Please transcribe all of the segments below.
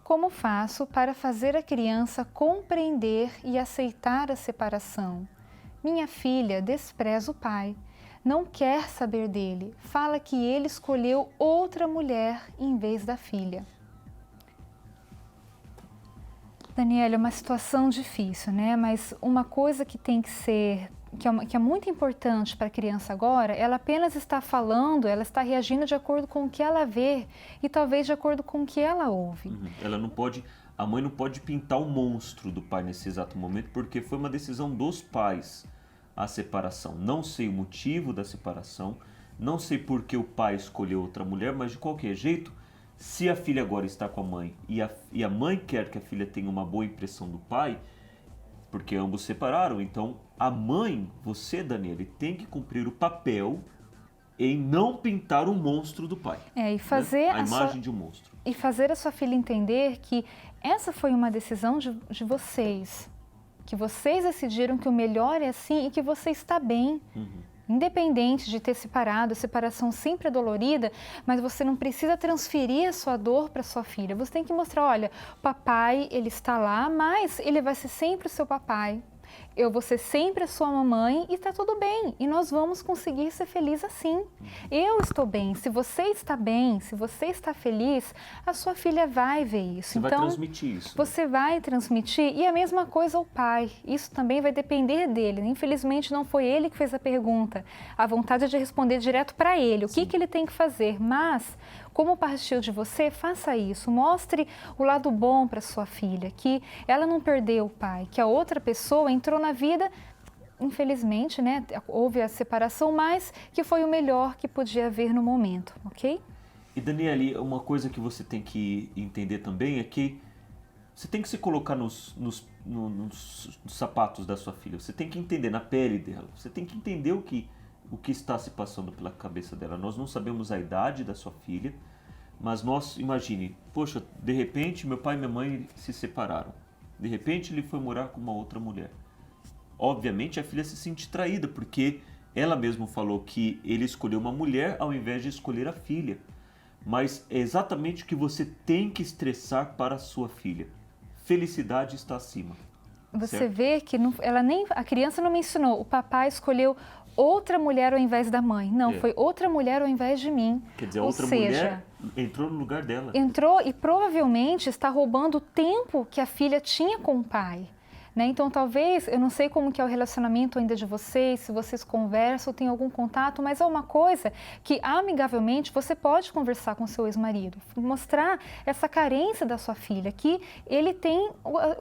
Como faço para fazer a criança compreender e aceitar a separação? Minha filha despreza o pai, não quer saber dele, fala que ele escolheu outra mulher em vez da filha. Daniela, é uma situação difícil, né? Mas uma coisa que tem que ser, que é muito importante para a criança agora, ela apenas está falando, ela está reagindo de acordo com o que ela vê e talvez de acordo com o que ela ouve. Ela não pode, a mãe não pode pintar o monstro do pai nesse exato momento, porque foi uma decisão dos pais a separação. Não sei o motivo da separação, não sei por que o pai escolheu outra mulher, mas de qualquer jeito, se a filha agora está com a mãe e a mãe quer que a filha tenha uma boa impressão do pai, porque ambos separaram, então a mãe, você, Daniela, tem que cumprir o papel em não pintar o monstro do pai. E fazer a imagem de um monstro. E fazer a sua filha entender que essa foi uma decisão de vocês, que vocês decidiram que o melhor é assim e que você está bem. Independente de ter separado, a separação sempre é dolorida, mas você não precisa transferir a sua dor para sua filha. Você tem que mostrar, olha, papai, ele está lá, mas ele vai ser sempre o seu papai. Eu vou ser sempre a sua mamãe e está tudo bem. E nós vamos conseguir ser felizes assim. Eu estou bem. Se você está bem, se você está feliz, a sua filha vai ver isso. Você vai transmitir isso. Você vai transmitir. E a mesma coisa o pai. Isso também vai depender dele. Infelizmente não foi ele que fez a pergunta. A vontade é de responder direto para ele. O que ele tem que fazer. Mas, como partiu de você, faça isso. Mostre o lado bom para sua filha. Que ela não perdeu o pai. Que a outra pessoa entrou na vida, infelizmente, né, houve a separação, mas que foi o melhor que podia haver no momento, ok? E Daniele, uma coisa que você tem que entender também é que você tem que se colocar nos sapatos da sua filha, você tem que entender na pele dela, você tem que entender o que está se passando pela cabeça dela. Nós não sabemos a idade da sua filha, mas imagine, poxa, de repente meu pai e minha mãe se separaram, de repente ele foi morar com uma outra mulher. Obviamente a filha se sente traída, porque ela mesma falou que ele escolheu uma mulher ao invés de escolher a filha. Mas é exatamente o que você tem que estressar para a sua filha. Felicidade está acima. Você certo? vê que a criança não me ensinou, o papai escolheu outra mulher ao invés da mãe. Não, foi outra mulher ao invés de mim. Quer dizer, outra mulher entrou no lugar dela. Entrou e provavelmente está roubando o tempo que a filha tinha com o pai. Né? Então, talvez, eu não sei como que é o relacionamento ainda de vocês, se vocês conversam, tem algum contato, mas é uma coisa que, amigavelmente, você pode conversar com seu ex-marido, mostrar essa carência da sua filha, que ele tem,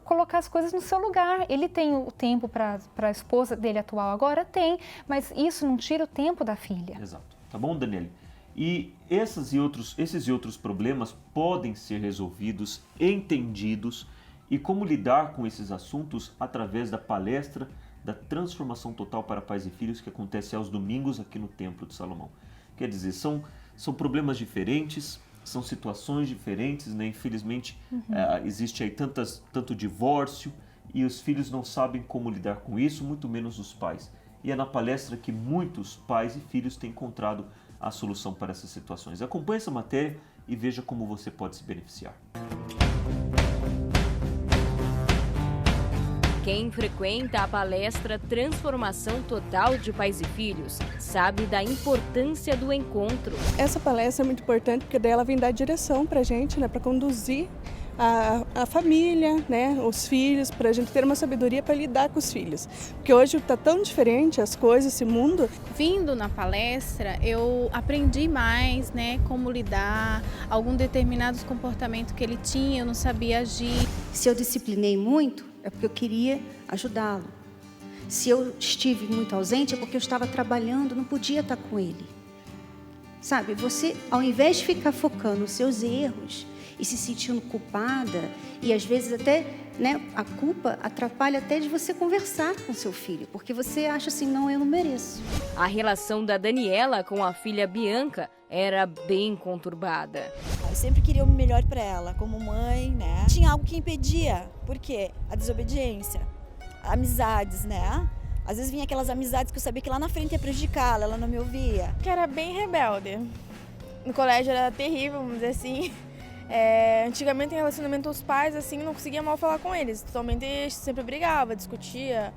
colocar as coisas no seu lugar, ele tem o tempo para a esposa dele atual agora? Tem, mas isso não tira o tempo da filha. Exato. Tá bom, Daniele? E esses e outros problemas podem ser resolvidos, entendidos. E como lidar com esses assuntos através da palestra da Transformação Total para Pais e Filhos, que acontece aos domingos aqui no Templo de Salomão. Quer dizer, são problemas diferentes, são situações diferentes, né? Infelizmente, existe aí tanto divórcio e os filhos não sabem como lidar com isso, muito menos os pais. E é na palestra que muitos pais e filhos têm encontrado a solução para essas situações. Acompanhe essa matéria e veja como você pode se beneficiar. Quem frequenta a palestra Transformação Total de Pais e Filhos sabe da importância do encontro. Essa palestra é muito importante porque daí ela vem dar direção para a gente, né, para conduzir a família, né, os filhos, para a gente ter uma sabedoria para lidar com os filhos. Porque hoje está tão diferente as coisas, esse mundo. Vindo na palestra, eu aprendi mais, né, como lidar, algum determinados comportamentos que ele tinha, eu não sabia agir. Se eu disciplinei muito, é porque eu queria ajudá-lo. Se eu estive muito ausente, é porque eu estava trabalhando, não podia estar com ele. Sabe, você, ao invés de ficar focando nos seus erros e se sentindo culpada, e às vezes até, né, a culpa atrapalha até de você conversar com seu filho, porque você acha assim, não, eu não mereço. A relação da Daniela com a filha Bianca era bem conturbada. Eu sempre queria o melhor para ela, como mãe, né? Tinha algo que impedia, por quê? A desobediência, amizades, né? Às vezes vinha aquelas amizades que eu sabia que lá na frente ia prejudicá-la, ela não me ouvia. Que era bem rebelde. no colégio era terrível, vamos dizer assim. Antigamente, em relacionamento aos pais, assim, não conseguia mal falar com eles. Totalmente sempre brigava, discutia.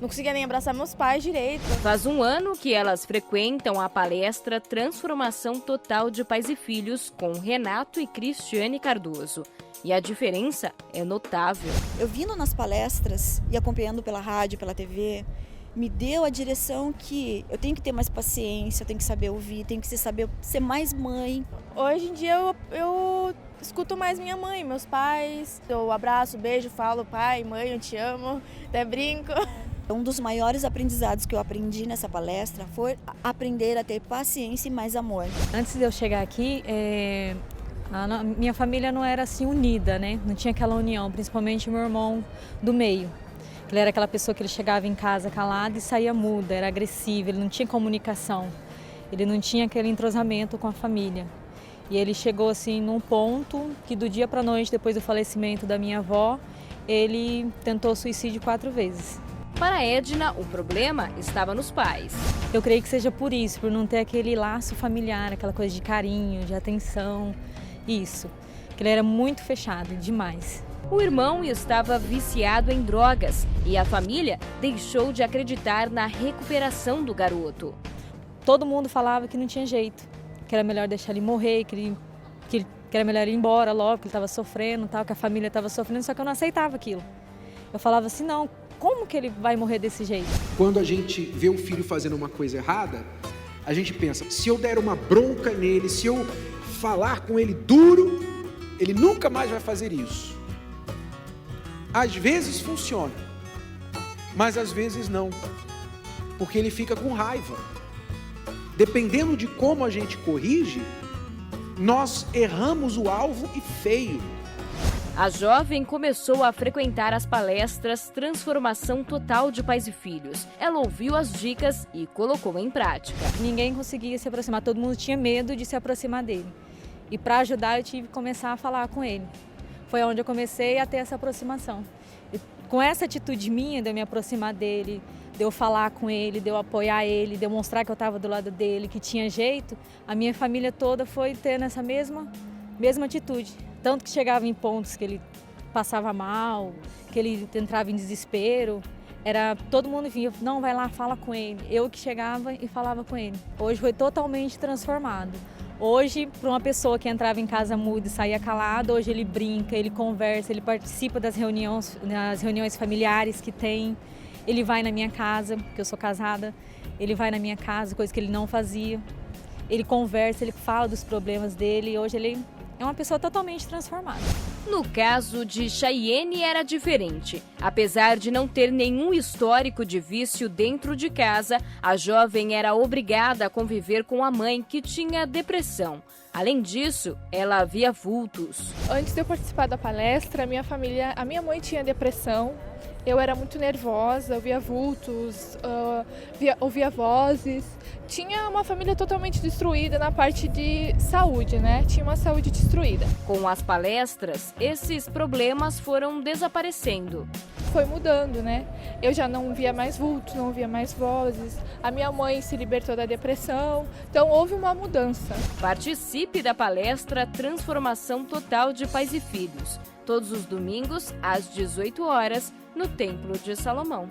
Não conseguia nem abraçar meus pais direito. Faz um ano que elas frequentam a palestra Transformação Total de Pais e Filhos com Renato e Cristiane Cardoso. E a diferença é notável. Eu vindo nas palestras e acompanhando pela rádio, pela TV, me deu a direção que eu tenho que ter mais paciência, eu tenho que saber ouvir, tenho que saber ser mais mãe. Hoje em dia eu escuto mais minha mãe, meus pais. Eu abraço, beijo, falo, pai, mãe, eu te amo, até brinco. Um dos maiores aprendizados que eu aprendi nessa palestra foi aprender a ter paciência e mais amor. Antes de eu chegar aqui, a minha família não era assim unida, né? Não tinha aquela união, principalmente o meu irmão do meio. Ele era aquela pessoa que ele chegava em casa calado e saía muda, era agressivo, ele não tinha comunicação, ele não tinha aquele entrosamento com a família. E ele chegou assim num ponto que do dia para a noite, depois do falecimento da minha avó, ele tentou suicídio 4 vezes. Para Edna, o problema estava nos pais. Eu creio que seja por isso, por não ter aquele laço familiar, aquela coisa de carinho, de atenção, isso. Que ele era muito fechado, demais. O irmão estava viciado em drogas e a família deixou de acreditar na recuperação do garoto. Todo mundo falava que não tinha jeito, que era melhor deixar ele morrer, que era melhor ir embora logo, que ele estava sofrendo, tal, que a família estava sofrendo, só que eu não aceitava aquilo. Eu falava assim, não, como que ele vai morrer desse jeito? Quando a gente vê o filho fazendo uma coisa errada, a gente pensa, se eu der uma bronca nele, se eu falar com ele duro, ele nunca mais vai fazer isso. Às vezes funciona, mas às vezes não, porque ele fica com raiva. Dependendo de como a gente corrige, nós erramos o alvo e feio. A jovem começou a frequentar as palestras Transformação Total de Pais e Filhos. Ela ouviu as dicas e colocou em prática. Ninguém conseguia se aproximar, todo mundo tinha medo de se aproximar dele. E para ajudar eu tive que começar a falar com ele. Foi onde eu comecei a ter essa aproximação. E com essa atitude minha de eu me aproximar dele, de eu falar com ele, de eu apoiar ele, de eu mostrar que eu estava do lado dele, que tinha jeito, a minha família toda foi tendo essa mesma atitude. Tanto que chegava em pontos que ele passava mal, que ele entrava em desespero, todo mundo vinha, não, vai lá, fala com ele. Eu que chegava e falava com ele. Hoje foi totalmente transformado. Hoje, para uma pessoa que entrava em casa muda e saía calada, hoje ele brinca, ele conversa, ele participa das reuniões familiares que tem. Ele vai na minha casa, porque eu sou casada, ele vai na minha casa, coisa que ele não fazia. Ele conversa, ele fala dos problemas dele e hoje ele é uma pessoa totalmente transformada. No caso de Chayenne era diferente. Apesar de não ter nenhum histórico de vício dentro de casa, a jovem era obrigada a conviver com a mãe que tinha depressão. Além disso, ela via vultos. Antes de eu participar da palestra, a minha mãe tinha depressão. Eu era muito nervosa, eu via vultos, ouvia vozes. Tinha uma família totalmente destruída na parte de saúde, né? Tinha uma saúde destruída. Com as palestras, esses problemas foram desaparecendo. Foi mudando, né? Eu já não via mais vultos, não via mais vozes. A minha mãe se libertou da depressão. Então houve uma mudança. Participe da palestra Transformação Total de Pais e Filhos. Todos os domingos, às 18 horas, no Templo de Salomão.